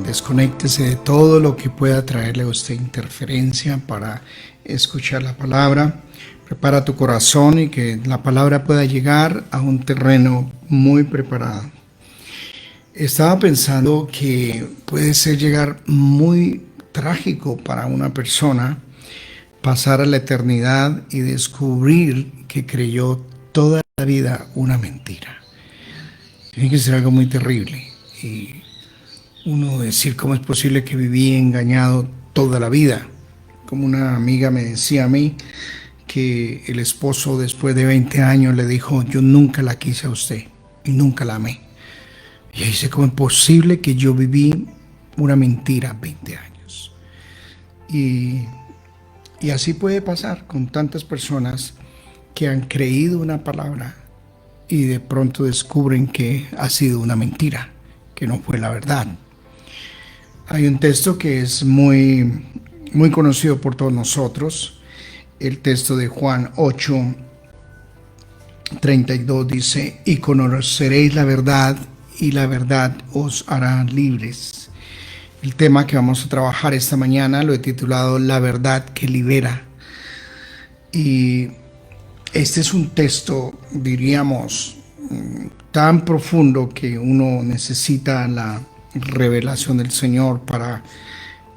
Desconéctese de todo lo que pueda traerle a usted interferencia para escuchar la palabra. Prepara tu corazón y que la palabra pueda llegar a un terreno muy preparado. Estaba pensando que puede ser llegar muy trágico para una persona pasar a la eternidad y descubrir que creyó toda la vida una mentira. Tiene que ser algo muy terrible. Y uno decir cómo es posible que viví engañado toda la vida. Como una amiga me decía a mí que el esposo después de 20 años le dijo: yo nunca la quise a usted y nunca la amé. Y ella dice: ¿cómo es posible que yo viví una mentira 20 años? Y así puede pasar con tantas personas que han creído una palabra y de pronto descubren que ha sido una mentira, que no fue la verdad. Hay un texto que es muy conocido por todos nosotros. El texto de Juan 8:32 dice: y conoceréis la verdad, y la verdad os hará libres. El tema que vamos a trabajar esta mañana lo he titulado La verdad que libera. Y este es un texto, diríamos, tan profundo que uno necesita la revelación del Señor para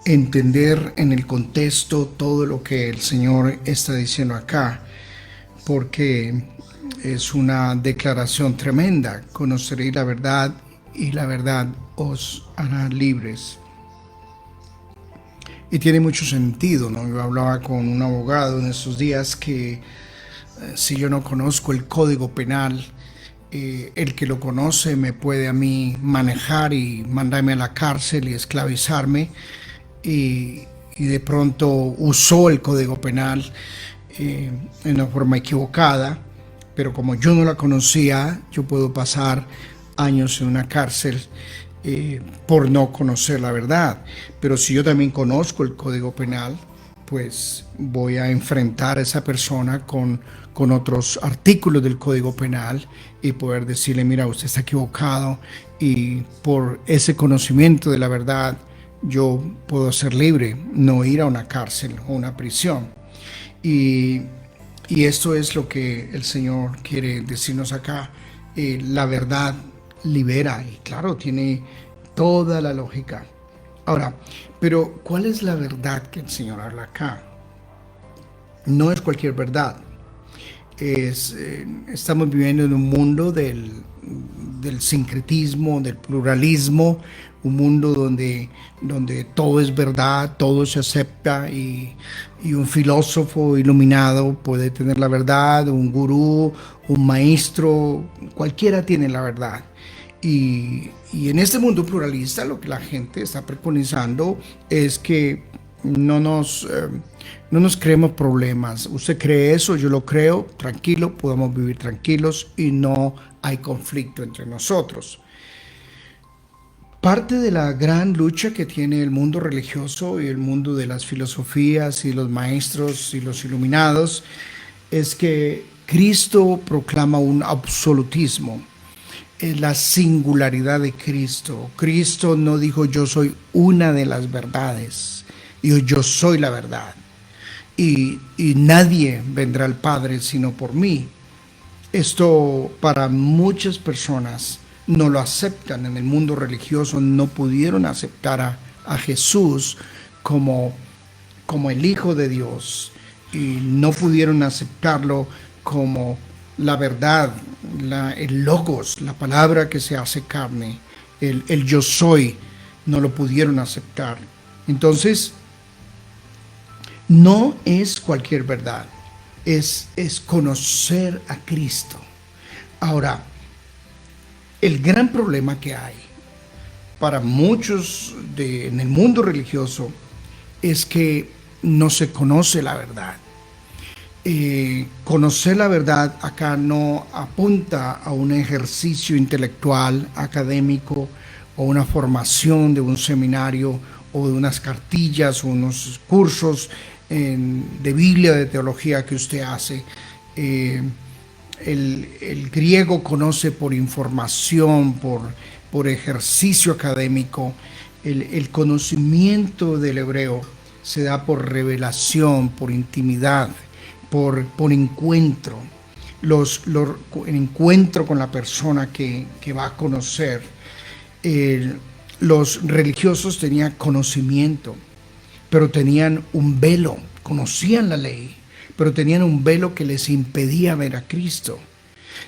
entender en el contexto todo lo que el Señor está diciendo acá, porque es una declaración tremenda: conoceréis la verdad y la verdad os hará libres. Y tiene mucho sentido, ¿no? Yo hablaba con un abogado en estos días que si yo no conozco el Código Penal, el que lo conoce me puede a mí manejar y mandarme a la cárcel y esclavizarme, y de pronto usó el Código Penal en una forma equivocada, pero como yo no la conocía, yo puedo pasar años en una cárcel por no conocer la verdad. Pero si yo también conozco el Código Penal, pues voy a enfrentar a esa persona con otros artículos del Código Penal y poder decirle: mira, usted está equivocado, y por ese conocimiento de la verdad yo puedo ser libre, no ir a una cárcel o una prisión. Y esto es lo que el Señor quiere decirnos acá. La verdad libera, y claro, tiene toda la lógica. Ahora, pero ¿cuál es la verdad que el Señor habla acá? No es cualquier verdad. Estamos viviendo en un mundo del sincretismo, del pluralismo, un mundo donde todo es verdad, todo se acepta, y un filósofo iluminado puede tener la verdad, un gurú, un maestro, cualquiera tiene la verdad. Y en este mundo pluralista lo que la gente está preconizando es que no nos creemos problemas. Usted cree eso, yo lo creo, tranquilo, podemos vivir tranquilos y no hay conflicto entre nosotros. Parte de la gran lucha que tiene el mundo religioso y el mundo de las filosofías y los maestros y los iluminados es que Cristo proclama un absolutismo. Es la singularidad de Cristo. Cristo no dijo: yo soy una de las verdades, dijo: yo soy la verdad, y nadie vendrá al Padre sino por mí. Esto para muchas personas no lo aceptan. En el mundo religioso no pudieron aceptar a Jesús como el Hijo de Dios, y no pudieron aceptarlo como la verdad, el logos, la palabra que se hace carne, el yo soy, no lo pudieron aceptar. Entonces, no es cualquier verdad, es conocer a Cristo. Ahora, el gran problema que hay para muchos en el mundo religioso es que no se conoce la verdad. Conocer la verdad acá no apunta a un ejercicio intelectual, académico, o una formación de un seminario o de unas cartillas o unos cursos de Biblia, de teología que usted hace. El griego conoce por información, por ejercicio académico, El conocimiento del hebreo se da por revelación, por intimidad, por encuentro. El encuentro con la persona que va a conocer. Los religiosos tenían conocimiento, pero tenían un velo, conocían la ley, pero tenían un velo que les impedía ver a Cristo.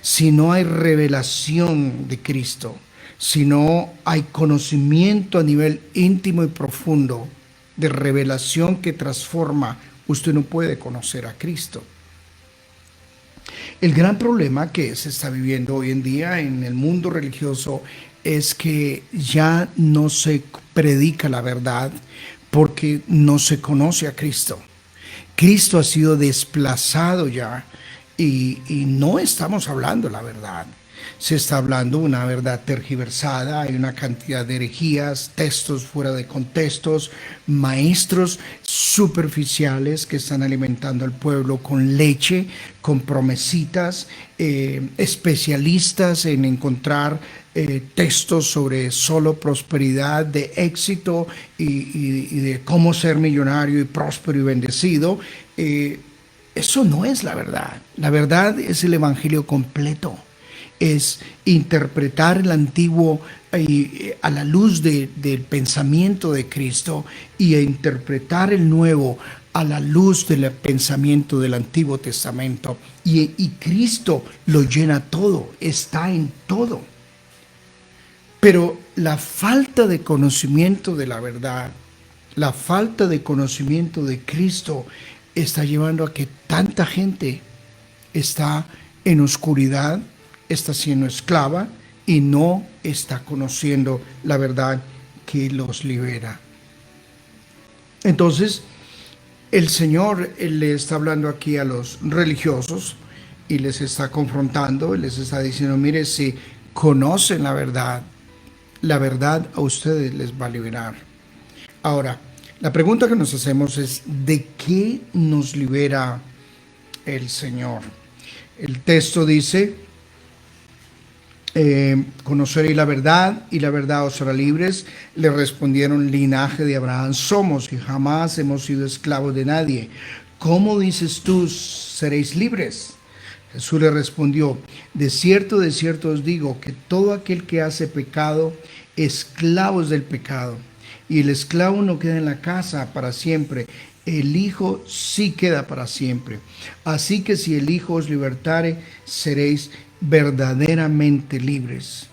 Si no hay revelación de Cristo, si no hay conocimiento a nivel íntimo y profundo de revelación que transforma, usted no puede conocer a Cristo. El gran problema que se está viviendo hoy en día en el mundo religioso es que ya no se predica la verdad porque no se conoce a Cristo. Cristo ha sido desplazado ya y no estamos hablando la verdad. Se está hablando una verdad tergiversada, hay una cantidad de herejías, textos fuera de contextos, maestros superficiales que están alimentando al pueblo con leche, con promesitas, especialistas en encontrar textos sobre solo prosperidad, de éxito y de cómo ser millonario y próspero y bendecido. Eso no es la verdad. La verdad es el evangelio completo. Es interpretar el antiguo a la luz del pensamiento de Cristo y interpretar el nuevo a la luz del pensamiento del Antiguo Testamento. Y Cristo lo llena todo, está en todo. Pero la falta de conocimiento de la verdad, la falta de conocimiento de Cristo está llevando a que tanta gente está en oscuridad, está siendo esclava y no está conociendo la verdad que los libera. Entonces, el Señor le está hablando aquí a los religiosos y les está confrontando, les está diciendo, mire, si conocen la verdad a ustedes les va a liberar. Ahora, la pregunta que nos hacemos es, ¿de qué nos libera el Señor? El texto dice, conoceréis la verdad y la verdad os hará libres. Le respondieron, linaje de Abraham somos y jamás hemos sido esclavos de nadie. ¿Cómo dices tú, seréis libres? Jesús le respondió, de cierto os digo que todo aquel que hace pecado, esclavo es del pecado. Y el esclavo no queda en la casa para siempre, el Hijo sí queda para siempre. Así que si el Hijo os libertare, seréis verdaderamente libres.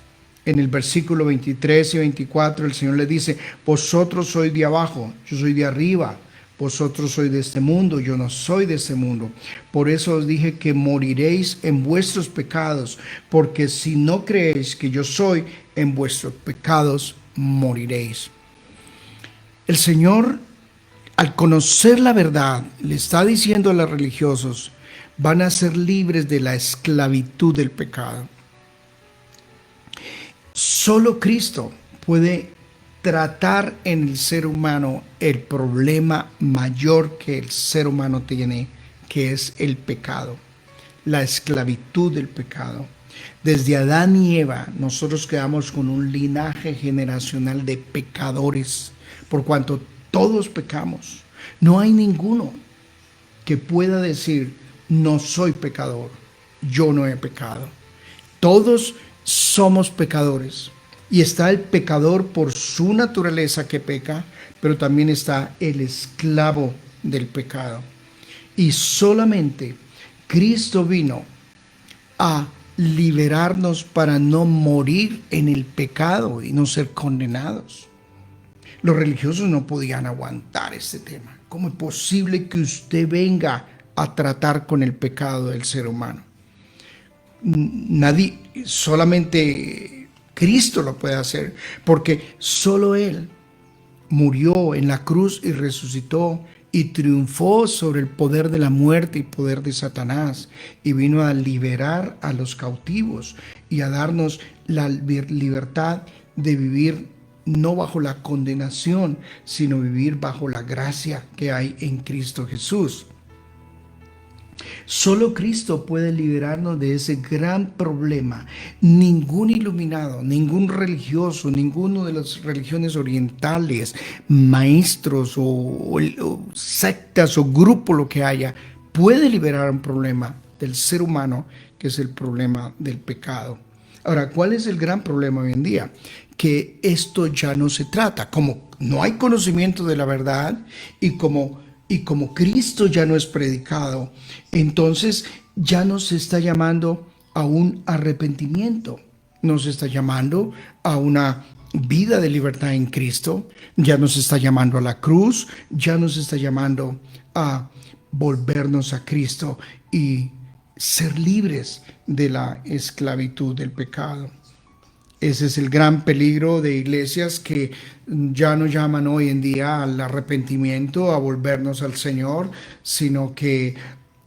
En el versículo 23 y 24 el Señor le dice, vosotros sois de abajo, yo soy de arriba. Vosotros sois de este mundo, yo no soy de este mundo. Por eso os dije que moriréis en vuestros pecados, porque si no creéis que yo soy, en vuestros pecados moriréis. El Señor, al conocer la verdad, le está diciendo a los religiosos, van a ser libres de la esclavitud del pecado. Solo Cristo puede tratar en el ser humano el problema mayor que el ser humano tiene, que es el pecado, la esclavitud del pecado. Desde Adán y Eva, nosotros quedamos con un linaje generacional de pecadores, por cuanto todos pecamos. No hay ninguno que pueda decir, no soy pecador, yo no he pecado. Todos somos pecadores. Y está el pecador por su naturaleza que peca, pero también está el esclavo del pecado. Y solamente Cristo vino a liberarnos para no morir en el pecado y no ser condenados. Los religiosos no podían aguantar este tema. ¿Cómo es posible que usted venga a tratar con el pecado del ser humano? Nadie, solamente Cristo lo puede hacer, porque solo Él murió en la cruz y resucitó y triunfó sobre el poder de la muerte y poder de Satanás, y vino a liberar a los cautivos y a darnos la libertad de vivir no bajo la condenación, sino vivir bajo la gracia que hay en Cristo Jesús. Solo Cristo puede liberarnos de ese gran problema. Ningún iluminado, ningún religioso, ninguno de las religiones orientales, maestros o sectas o grupo, lo que haya, puede liberar un problema del ser humano, que es el problema del pecado. Ahora, ¿cuál es el gran problema hoy en día? Que esto ya no se trata, como no hay conocimiento de la verdad y como Cristo ya no es predicado, entonces ya no se está llamando a un arrepentimiento, no se está llamando a una vida de libertad en Cristo, ya no se está llamando a la cruz, ya no se está llamando a volvernos a Cristo y ser libres de la esclavitud del pecado. Ese es el gran peligro de iglesias que ya no llaman hoy en día al arrepentimiento, a volvernos al Señor, sino que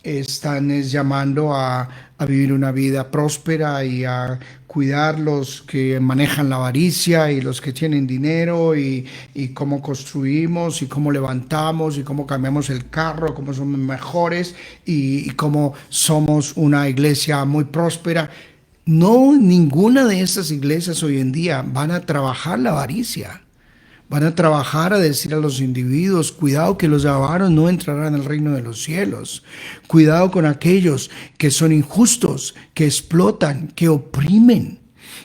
están llamando a vivir una vida próspera y a cuidar los que manejan la avaricia y los que tienen dinero y cómo construimos y cómo levantamos y cómo cambiamos el carro, cómo somos mejores y cómo somos una iglesia muy próspera. No, ninguna de estas iglesias hoy en día van a trabajar la avaricia. Van a trabajar a decir a los individuos, cuidado que los avaros no entrarán al reino de los cielos. Cuidado con aquellos que son injustos, que explotan, que oprimen,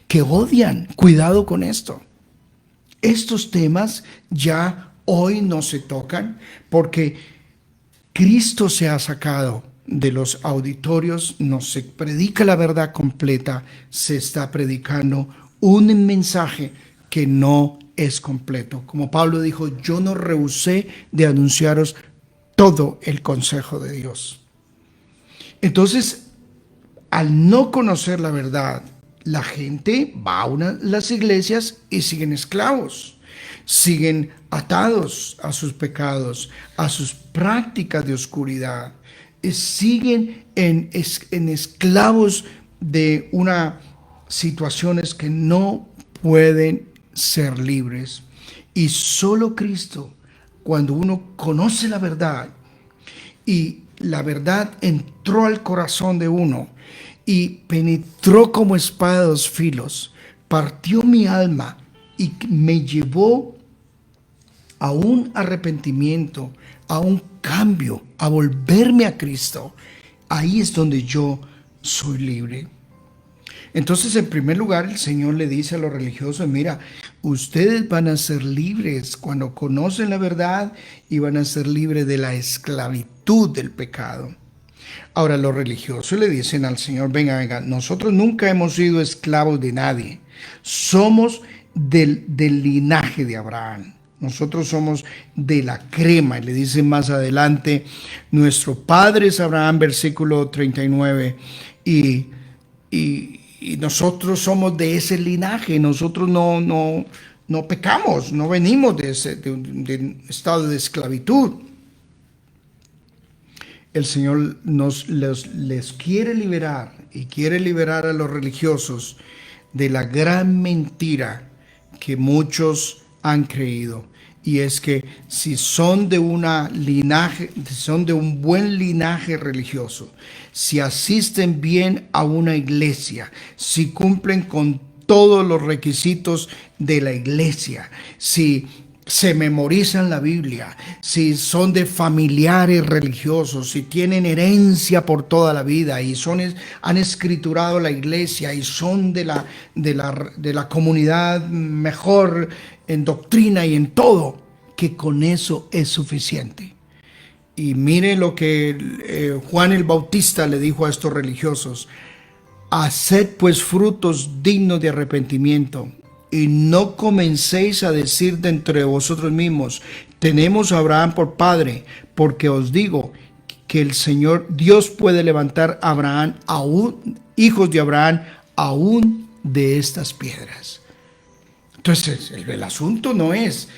que odian. Cuidado con esto. Estos temas ya hoy no se tocan porque Cristo se ha sacado de los auditorios, no se predica la verdad completa, se está predicando un mensaje que no es completo. Como Pablo dijo, yo no rehusé de anunciaros todo el consejo de Dios. Entonces, al no conocer la verdad, la gente va a las iglesias y siguen esclavos, siguen atados a sus pecados, a sus prácticas de oscuridad, siguen en esclavos de unas situaciones que no pueden ser libres. Y solo Cristo, cuando uno conoce la verdad y la verdad entró al corazón de uno y penetró como espada de dos filos, partió mi alma y me llevó a un arrepentimiento, a un cambio, a volverme a Cristo, ahí es donde yo soy libre. Entonces, en primer lugar, el Señor le dice a los religiosos, mira, ustedes van a ser libres cuando conocen la verdad y van a ser libres de la esclavitud del pecado. Ahora, los religiosos le dicen al Señor, venga, nosotros nunca hemos sido esclavos de nadie. Somos del linaje de Abraham. Nosotros somos de la crema. Y le dicen más adelante, nuestro padre es Abraham, versículo 39, y nosotros somos de ese linaje. Nosotros no pecamos, no venimos de un estado de esclavitud. El Señor les quiere liberar y quiere liberar a los religiosos de la gran mentira que muchos han creído, y es que si son de son de un buen linaje religioso, si asisten bien a una iglesia, si cumplen con todos los requisitos de la iglesia, si se memorizan la Biblia, si son de familiares religiosos, si tienen herencia por toda la vida y han escriturado la iglesia y son de la comunidad mejor en doctrina y en todo, que con eso es suficiente. Y mire lo que Juan el Bautista le dijo a estos religiosos: haced pues frutos dignos de arrepentimiento, y no comencéis a decir de entre vosotros mismos, tenemos a Abraham por padre, porque os digo que el Señor Dios puede levantar a Abraham, hijos de Abraham, aún de estas piedras. Entonces, el asunto no es,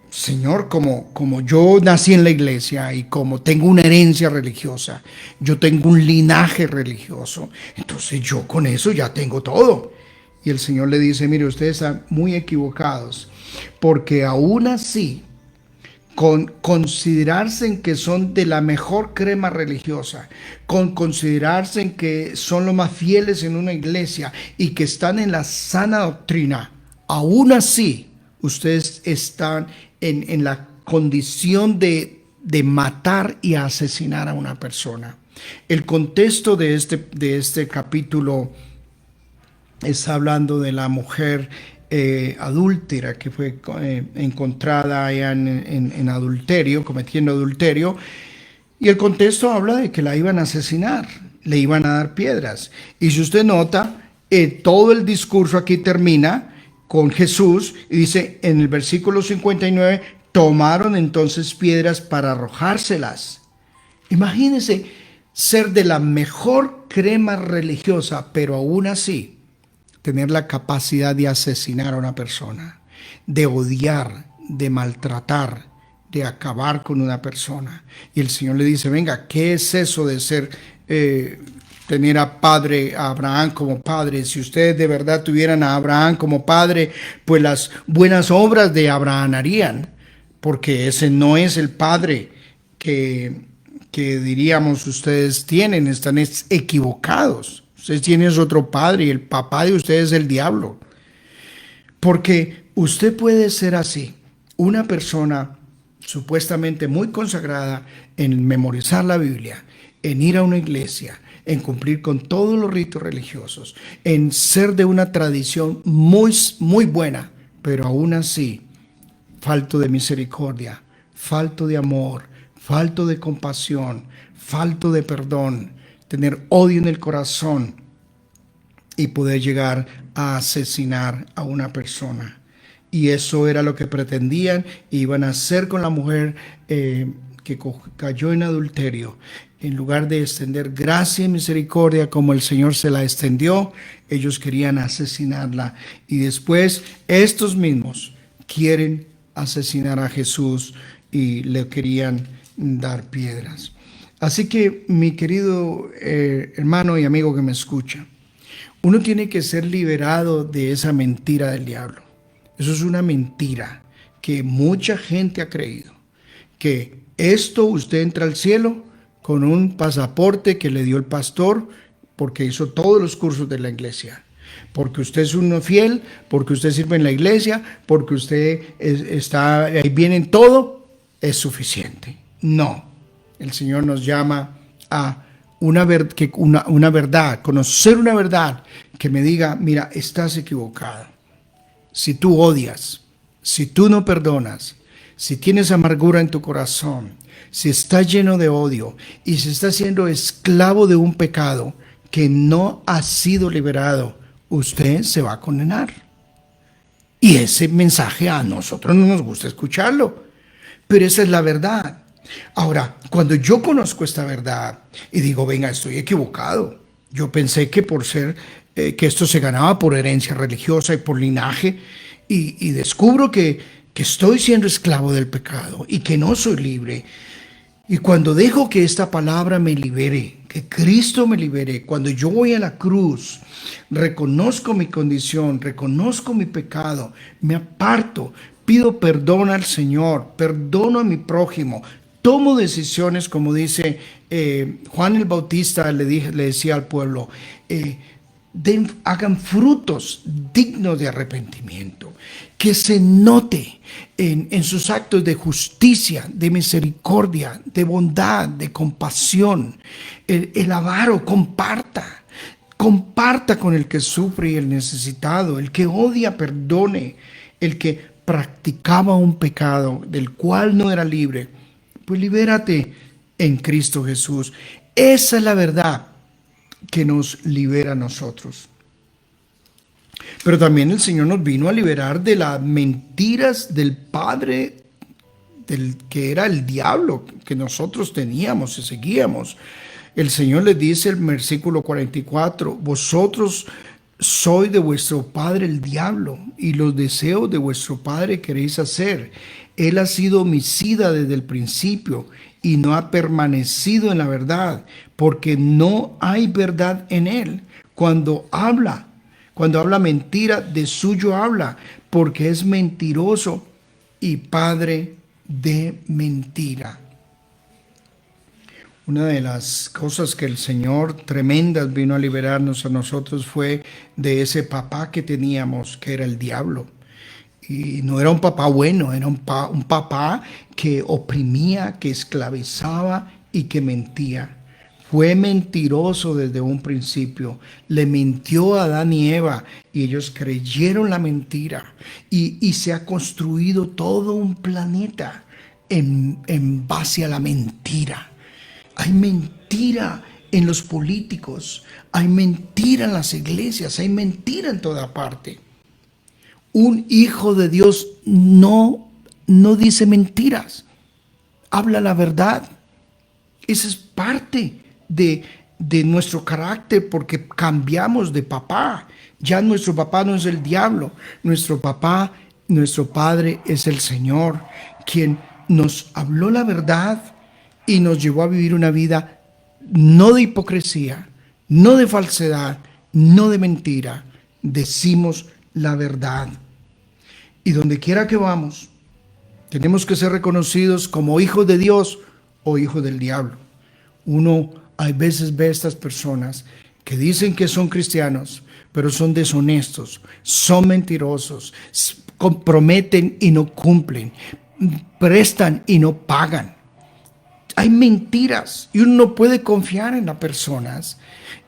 Señor, como yo nací en la iglesia y como tengo una herencia religiosa, yo tengo un linaje religioso, entonces yo con eso ya tengo todo. Y el Señor le dice, mire, ustedes están muy equivocados, porque aún así, con considerarse en que son de la mejor crema religiosa, con considerarse en que son los más fieles en una iglesia y que están en la sana doctrina, aún así ustedes están en la condición de matar y asesinar a una persona. El contexto de este capítulo está hablando de la mujer adúltera que fue encontrada allá en adulterio, cometiendo adulterio, y el contexto habla de que la iban a asesinar, le iban a dar piedras. Y si usted nota, todo el discurso aquí termina con Jesús y dice en el versículo 59, tomaron entonces piedras para arrojárselas. Imagínense ser de la mejor crema religiosa, pero aún así tener la capacidad de asesinar a una persona, de odiar, de maltratar, de acabar con una persona. Y el Señor le dice, venga, ¿qué es eso de ser, tener a Abraham como padre? Si ustedes de verdad tuvieran a Abraham como padre, pues las buenas obras de Abraham harían, porque ese no es el padre que diríamos ustedes tienen, están equivocados. Ustedes tienen otro padre y el papá de ustedes es el diablo. Porque usted puede ser así, una persona supuestamente muy consagrada en memorizar la Biblia, en ir a una iglesia, en cumplir con todos los ritos religiosos, en ser de una tradición muy, muy buena, pero aún así, falto de misericordia, falto de amor, falto de compasión, falto de perdón, tener odio en el corazón y poder llegar a asesinar a una persona. Y eso era lo que pretendían, iban a hacer con la mujer que cayó en adulterio. En lugar de extender gracia y misericordia como el Señor se la extendió, ellos querían asesinarla. Y después estos mismos quieren asesinar a Jesús y le querían dar piedras. Así que, mi querido hermano y amigo que me escucha, uno tiene que ser liberado de esa mentira del diablo. Eso es una mentira que mucha gente ha creído, que usted entra al cielo con un pasaporte que le dio el pastor porque hizo todos los cursos de la iglesia, porque usted es uno fiel, porque usted sirve en la iglesia, porque usted está ahí bien en todo, es suficiente. No. El Señor nos llama a una verdad, conocer una verdad que me diga, mira, estás equivocado. Si tú odias, si tú no perdonas, si tienes amargura en tu corazón, si estás lleno de odio y si estás siendo esclavo de un pecado que no ha sido liberado, usted se va a condenar. Y ese mensaje a nosotros no nos gusta escucharlo, pero esa es la verdad. Ahora, cuando yo conozco esta verdad y digo, venga, estoy equivocado. Yo pensé que por ser, que esto se ganaba por herencia religiosa y por linaje, y descubro que estoy siendo esclavo del pecado y que no soy libre. Y cuando dejo que esta palabra me libere, que Cristo me libere, cuando yo voy a la cruz, reconozco mi condición, reconozco mi pecado, me aparto, pido perdón al Señor, perdono a mi prójimo, tomo decisiones, como dice Juan el Bautista, le decía al pueblo, hagan frutos dignos de arrepentimiento, que se note en sus actos de justicia, de misericordia, de bondad, de compasión. El avaro comparta con el que sufre y el necesitado, el que odia perdone, el que practicaba un pecado del cual no era libre, pues libérate en Cristo Jesús. Esa es la verdad que nos libera a nosotros. Pero también el Señor nos vino a liberar de las mentiras del padre, del que era el diablo, que nosotros teníamos y seguíamos. El Señor les dice en el versículo 44, vosotros sois de vuestro padre el diablo, y los deseos de vuestro padre queréis hacer. Él ha sido homicida desde el principio y no ha permanecido en la verdad, porque no hay verdad en él. Cuando habla mentira, de suyo habla, porque es mentiroso y padre de mentira. Una de las cosas que el Señor tremendas vino a liberarnos a nosotros fue de ese papá que teníamos, que era el diablo. Y no era un papá bueno, era un papá que oprimía, que esclavizaba y que mentía. Fue mentiroso desde un principio. Le mintió a Adán y Eva y ellos creyeron la mentira. Y se ha construido todo un planeta en base a la mentira. Hay mentira en los políticos, hay mentira en las iglesias, hay mentira en toda parte. Un hijo de Dios no dice mentiras, habla la verdad. Esa es parte de nuestro carácter, porque cambiamos de papá. Ya nuestro papá no es el diablo, nuestro papá, nuestro Padre es el Señor, quien nos habló la verdad y nos llevó a vivir una vida no de hipocresía, no de falsedad, no de mentira. Decimos la verdad. Y donde quiera que vamos, tenemos que ser reconocidos como hijos de Dios o hijos del diablo. Uno a veces ve a estas personas que dicen que son cristianos, pero son deshonestos, son mentirosos, comprometen y no cumplen, prestan y no pagan. Hay mentiras y uno no puede confiar en las personas.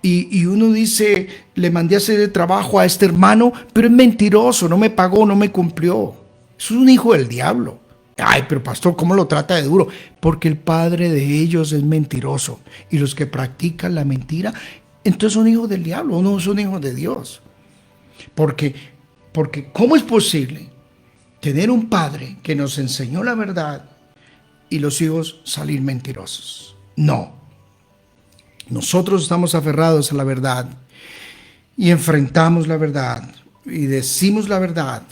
Y uno dice, le mandé a hacer el trabajo a este hermano, pero es mentiroso, no me pagó, no me cumplió. Eso es un hijo del diablo. Ay, pero pastor, ¿cómo lo trata de duro? Porque el padre de ellos es mentiroso. Y los que practican la mentira, entonces son hijos del diablo, no son hijos de Dios. Porque ¿cómo es posible tener un padre que nos enseñó la verdad y los hijos salir mentirosos? No. Nosotros estamos aferrados a la verdad y enfrentamos la verdad y decimos la verdad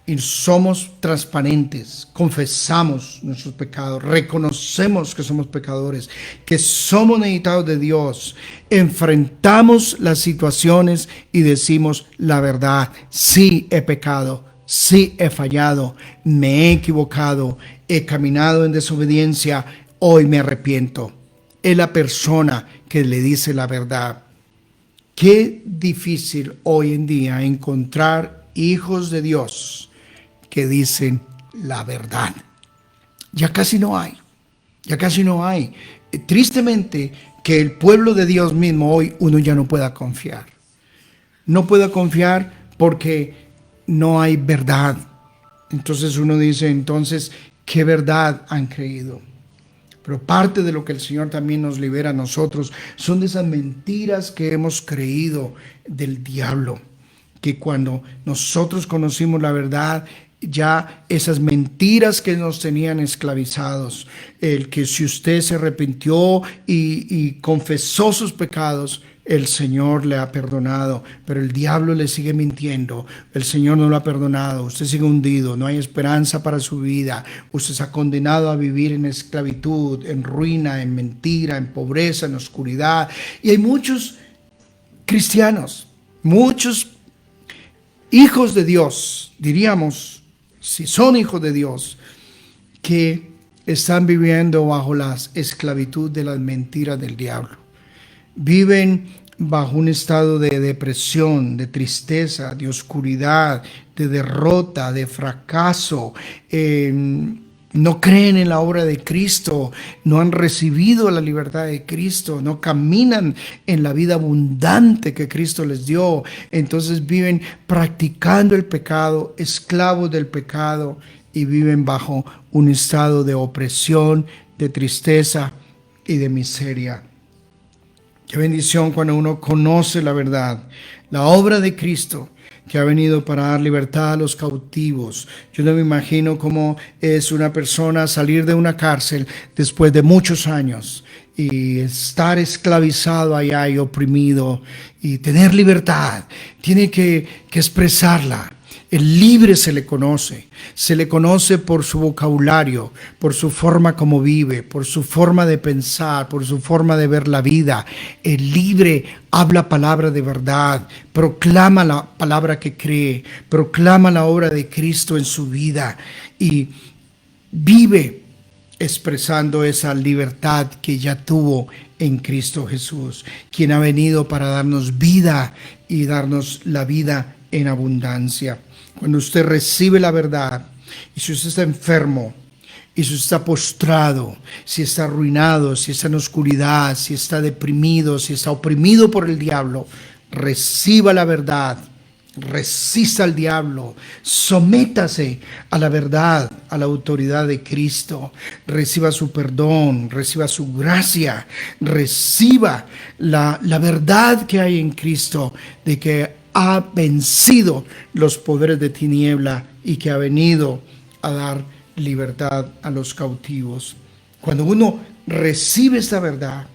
y somos transparentes, confesamos nuestros pecados, reconocemos que somos pecadores, que somos necesitados de Dios, enfrentamos las situaciones y decimos la verdad. Sí he pecado, sí he fallado, me he equivocado, he caminado en desobediencia, hoy me arrepiento. Es la persona que le dice la verdad. Qué difícil hoy en día encontrar hijos de Dios que dicen la verdad. Ya casi no hay. Tristemente que el pueblo de Dios mismo hoy uno ya no pueda confiar. No pueda confiar porque no hay verdad. Entonces uno dice, entonces, ¿qué verdad han creído? Pero parte de lo que el Señor también nos libera a nosotros son de esas mentiras que hemos creído del diablo. Que cuando nosotros conocimos la verdad, ya esas mentiras que nos tenían esclavizados, el que si usted se arrepintió y confesó sus pecados, el Señor le ha perdonado, pero el diablo le sigue mintiendo. El Señor no lo ha perdonado, usted sigue hundido, no hay esperanza para su vida, usted se ha condenado a vivir en esclavitud, en ruina, en mentira, en pobreza, en oscuridad. Y hay muchos cristianos, muchos hijos de Dios, diríamos, si son hijos de Dios, que están viviendo bajo la esclavitud de las mentiras del diablo. Viven bajo un estado de depresión, de tristeza, de oscuridad, de derrota, de fracaso. No creen en la obra de Cristo, no han recibido la libertad de Cristo, no caminan en la vida abundante que Cristo les dio. Entonces viven practicando el pecado, esclavos del pecado, y viven bajo un estado de opresión, de tristeza y de miseria. Qué bendición cuando uno conoce la verdad, la obra de Cristo, que ha venido para dar libertad a los cautivos. Yo no me imagino cómo es una persona salir de una cárcel después de muchos años y estar esclavizado allá y oprimido y tener libertad. Tiene que expresarla. El libre se le conoce por su vocabulario, por su forma como vive, por su forma de pensar, por su forma de ver la vida. El libre habla palabra de verdad, proclama la palabra que cree, proclama la obra de Cristo en su vida y vive expresando esa libertad que ya tuvo en Cristo Jesús, quien ha venido para darnos vida y darnos la vida en abundancia. Cuando usted recibe la verdad, y si usted está enfermo, y si está postrado, si está arruinado, si está en oscuridad, si está deprimido, si está oprimido por el diablo, reciba la verdad, resista al diablo, sométase a la verdad, a la autoridad de Cristo, reciba su perdón, reciba su gracia, reciba la verdad que hay en Cristo, de que ha vencido los poderes de tiniebla y que ha venido a dar libertad a los cautivos. Cuando uno recibe esta verdad,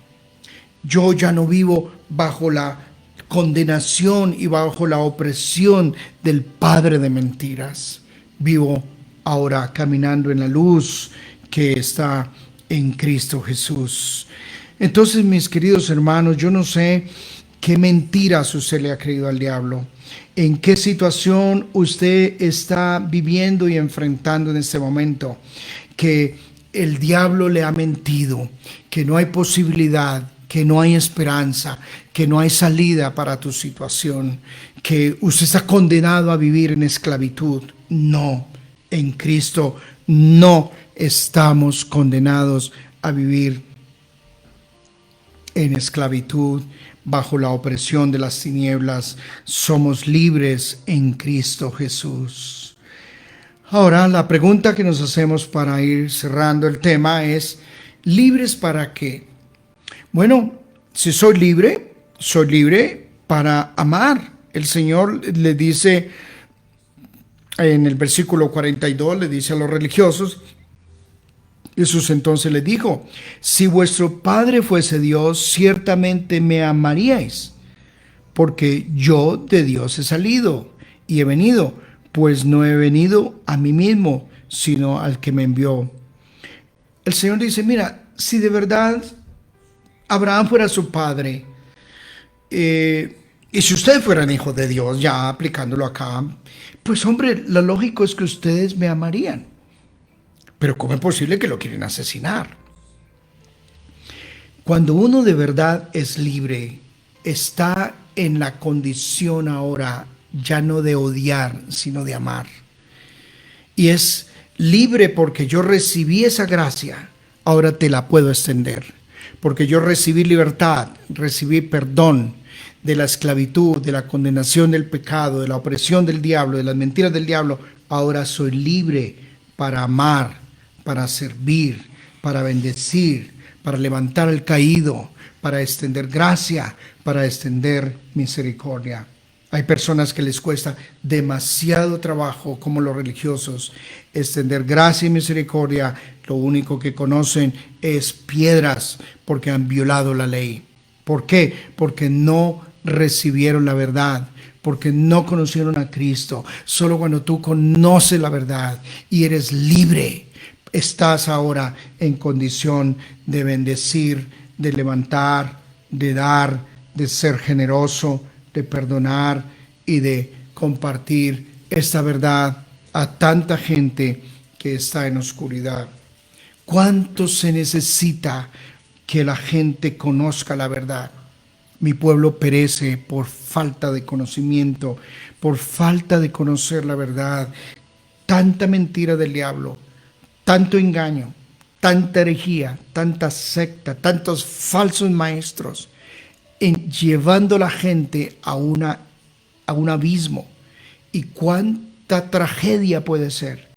yo ya no vivo bajo la condenación y bajo la opresión del padre de mentiras. Vivo ahora caminando en la luz que está en Cristo Jesús. Entonces, mis queridos hermanos, yo no sé qué mentiras usted le ha creído al diablo. ¿En qué situación usted está viviendo y enfrentando en este momento? Que el diablo le ha mentido, que no hay posibilidad, que no hay esperanza, que no hay salida para tu situación, que usted está condenado a vivir en esclavitud. No, en Cristo no estamos condenados a vivir en esclavitud, bajo la opresión de las tinieblas. Somos libres en Cristo Jesús. Ahora, la pregunta que nos hacemos para ir cerrando el tema es: ¿libres para qué? Bueno, si soy libre para amar. El Señor le dice en el versículo 42, le dice a los religiosos, Jesús entonces les dijo: si vuestro Padre fuese Dios, ciertamente me amaríais, porque yo de Dios he salido y he venido, pues no he venido a mí mismo, sino al que me envió. El Señor dice: mira, si de verdad Abraham fuera su padre, y si ustedes fueran hijos de Dios, ya aplicándolo acá, pues hombre, lo lógico es que ustedes me amarían. Pero ¿cómo es posible que lo quieren asesinar? Cuando uno de verdad es libre, está en la condición ahora ya no de odiar, sino de amar. Y es libre porque yo recibí esa gracia, ahora te la puedo extender. Porque yo recibí libertad, recibí perdón de la esclavitud, de la condenación del pecado, de la opresión del diablo, de las mentiras del diablo. Ahora soy libre para amar, para servir, para bendecir, para levantar al caído, para extender gracia, para extender misericordia. Hay personas que les cuesta demasiado trabajo, como los religiosos, extender gracia y misericordia. Lo único que conocen es piedras, porque han violado la ley. ¿Por qué? Porque no recibieron la verdad, porque no conocieron a Cristo. Solo cuando tú conoces la verdad y eres libre, estás ahora en condición de bendecir, de levantar, de dar, de ser generoso, de perdonar y de compartir esta verdad a tanta gente que está en oscuridad. ¿Cuánto se necesita que la gente conozca la verdad? Mi pueblo perece por falta de conocimiento, por falta de conocer la verdad. Tanta mentira del diablo, tanto engaño, tanta herejía, tanta secta, tantos falsos maestros, llevando a la gente a un abismo. Y cuánta tragedia puede ser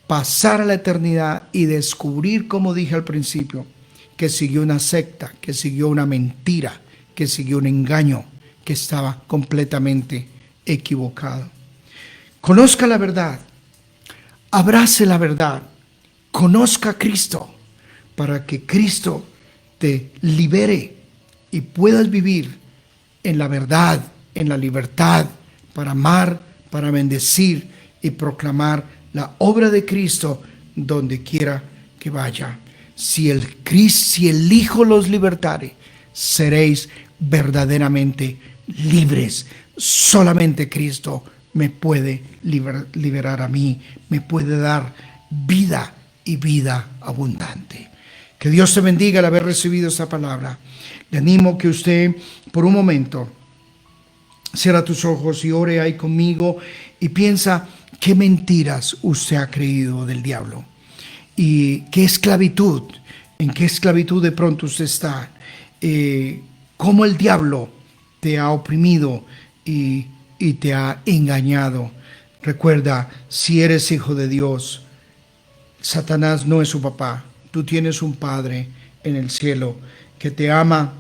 pasar a la eternidad y descubrir, como dije al principio, que siguió una secta, que siguió una mentira, que siguió un engaño, que estaba completamente equivocado. Conozca la verdad, abrace la verdad, conozca a Cristo, para que Cristo te libere y puedas vivir en la verdad, en la libertad, para amar, para bendecir y proclamar la obra de Cristo donde quiera que vaya. Si el Hijo los libertare, seréis verdaderamente libres. Solamente Cristo me puede liberar a mí, me puede dar vida y vida abundante. Que Dios te bendiga al haber recibido esta palabra. Le animo que usted por un momento cierra tus ojos y ore ahí conmigo y piensa qué mentiras usted ha creído del diablo y qué esclavitud, en qué esclavitud de pronto usted está, cómo el diablo te ha oprimido y te ha engañado. Recuerda, si eres hijo de Dios, Satanás no es su papá. Tú tienes un Padre en el cielo que te ama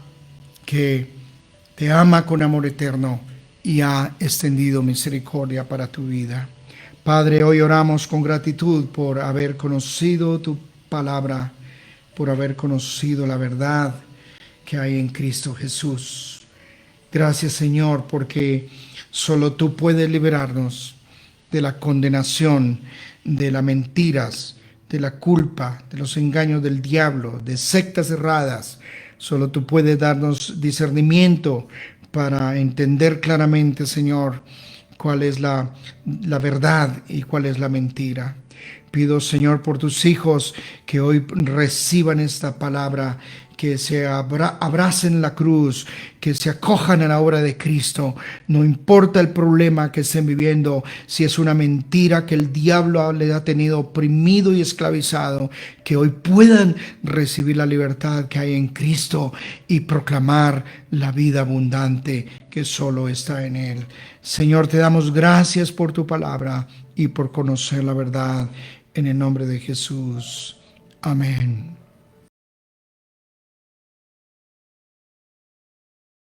con amor eterno y ha extendido misericordia para tu vida. Padre, hoy oramos con gratitud por haber conocido tu palabra, por haber conocido la verdad que hay en Cristo Jesús. Gracias, Señor, porque solo tú puedes liberarnos de la condenación, de las mentiras, de la culpa, de los engaños del diablo, de sectas cerradas. Solo tú puedes darnos discernimiento para entender claramente, Señor, cuál es la verdad y cuál es la mentira. Pido, Señor, por tus hijos que hoy reciban esta palabra, que se abracen la cruz, que se acojan a la obra de Cristo. No importa el problema que estén viviendo, si es una mentira que el diablo les ha tenido oprimido y esclavizado, que hoy puedan recibir la libertad que hay en Cristo y proclamar la vida abundante que solo está en Él. Señor, te damos gracias por tu palabra y por conocer la verdad. En el nombre de Jesús. Amén.